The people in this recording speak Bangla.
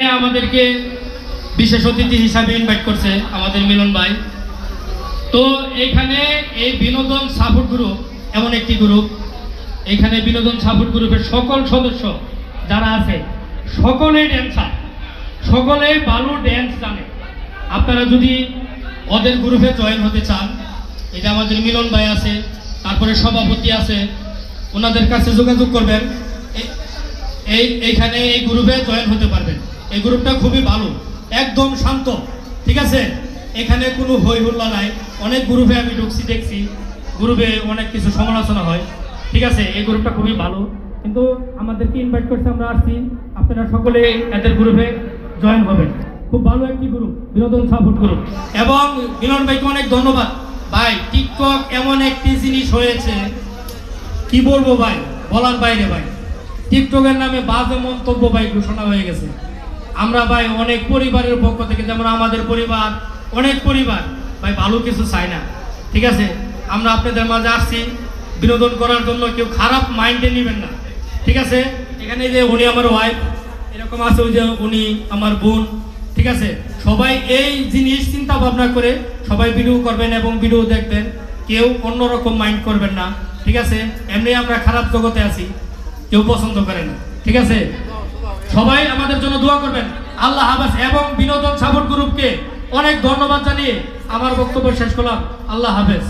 আমাদেরকে বিশেষ অতিথি হিসাবে ইনভাইট করছে আমাদের মিলন ভাই। তো এখানে এই বিনোদন সাপোর্ট গ্রুপ এমন একটি গ্রুপ, এখানে বিনোদন সাপোর্ট গ্রুপের সকল সদস্য যারা আছে সকলেই ড্যান্সার, সকলেই ভালো ড্যান্স জানে। আপনারা যদি ওদের গ্রুপে জয়েন হতে চান, এই যে আমাদের মিলন ভাই আছে, তারপরে সভাপতি আছে, ওনাদের কাছে যোগাযোগ করবেন, এইখানে এই গ্রুপে জয়েন হতে পারবেন। এই গ্রুপটা খুবই ভালো, একদম শান্ত, ঠিক আছে। এখানে কোনো হই হুল্লা নাই। অনেক গ্রুপে আমি ঢুকছি, দেখছি গ্রুপে অনেক কিছু সমালোচনা হয়, ঠিক আছে। এই গ্রুপটা খুবই ভালো, কিন্তু আমাদেরকে ইনভাইট করছে, আমরা আসছি, আপনারা সকলে এদের গ্রুপে জয়েন হবেন। খুব ভালো একটি গ্রুপ, বিনোদন সাপোর্ট গ্রুপ। এবং মিলন ভাইকে অনেক ধন্যবাদ ভাই। টিকটক এমন একটি জিনিস হয়েছে, কি বলবো ভাই, বলার বাইরে ভাই। টিকটকের নামে বাজে মন্তব্য ভাই ঘোষণা হয়ে গেছে। আমরা ভাই অনেক পরিবারের পক্ষ থেকে, যেমন আমাদের পরিবার, অনেক পরিবার ভাই ভালো কিছু চাই না, ঠিক আছে। আমরা আপনাদের মাঝে আসছি বিনোদন করার জন্য, কেউ খারাপ মাইন্ডে নেবেন না, ঠিক আছে। এখানে যে উনি আমার ওয়াইফ, এরকম আছে ওই যে উনি আমার বোন, ঠিক আছে। সবাই এই জিনিস চিন্তা ভাবনা করে সবাই ভিডিও করবেন এবং ভিডিও দেখবেন, কেউ অন্যরকম মাইন্ড করবেন না, ঠিক আছে। এমনি আমরা খারাপ জগতে আছি, কেউ পছন্দ করে না, ঠিক আছে। সবাই আমাদের জন্য দোয়া করবেন। আল্লাহ হাফেজ। এবং বিনোদন সাপোর্ট গ্রুপকে অনেক ধন্যবাদ জানিয়ে আমার বক্তব্য শেষ করলাম। আল্লাহ হাফেজ।